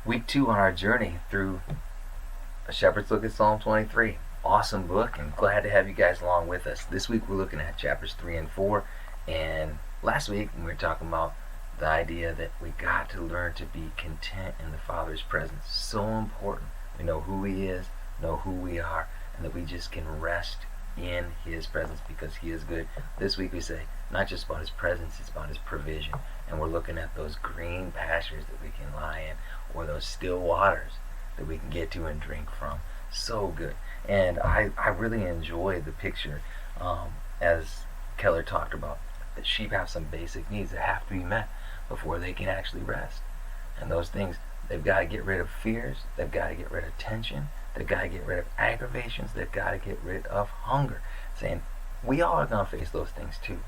Week 2 on our journey through A Shepherd's Look at Psalm 23. Awesome book, and glad to have you guys along with us. This week we're looking at chapters 3 and 4, and last week we were talking about the idea that we got to learn to be content in the Father's presence. So important. We know who He is, know who we are, and that we just can rest in His presence because He is good. This week we say, not just about His presence, it's about His provision. And we're looking at those green pastures that we can lie in, or those still waters that we can get to and drink from. So good. And I really enjoy the picture, as Keller talked about, that sheep have some basic needs that have to be met before they can actually rest. And those things, they've got to get rid of fears, they've got to get rid of tension, they've got to get rid of aggravations, they've got to get rid of hunger. Saying, we all are going to face those things too.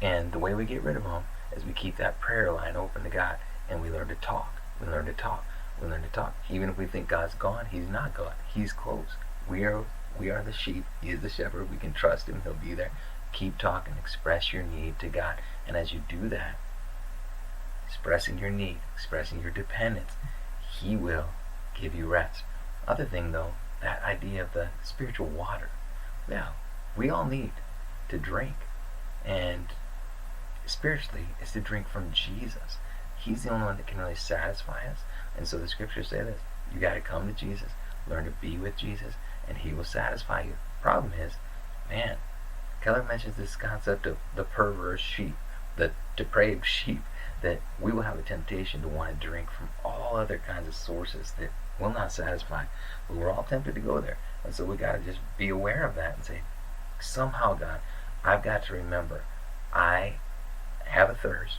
And the way we get rid of them is we keep that prayer line open to God, and we learn to talk. We learn to talk. We learn to talk. Even if we think God's gone, He's not gone. He's close. We are the sheep. He is the shepherd. We can trust Him. He'll be there. Keep talking. Express your need to God. And as you do that, expressing your need, expressing your dependence, He will give you rest. Other thing though, that idea of the spiritual water. Yeah, we all need to drink. And spiritually, it's to drink from Jesus. He's the only one that can really satisfy us. And so the scriptures say this: you got to come to Jesus, learn to be with Jesus, and He will satisfy you. Problem is, man, Keller mentions this concept of the perverse sheep, the depraved sheep, that we will have a temptation to want to drink from all other kinds of sources that will not satisfy. But we're all tempted to go there. And so we got to just be aware of that and say, somehow, God, I've got to remember I have a thirst,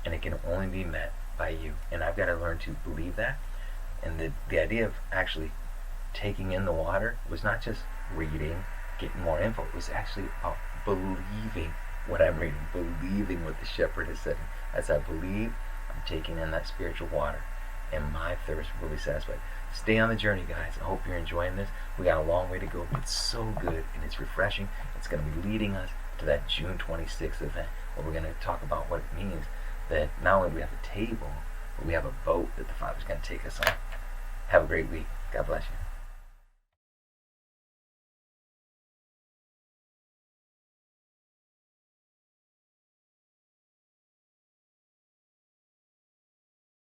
and it can only be met by You. And I've got to learn to believe that. And the idea of actually taking in the water was not just reading, getting more info. It was actually about believing what I'm reading, believing what the shepherd has said. As I believe, I'm taking in that spiritual water, and my thirst will be satisfied. Stay on the journey, guys. I hope you're enjoying this. We got a long way to go. It's so good, and it's refreshing. It's going to be leading us to that June 26th event, where we're going to talk about what it means that not only do we have a table, but we have a boat that the Father's going to take us on. Have a great week. God bless you.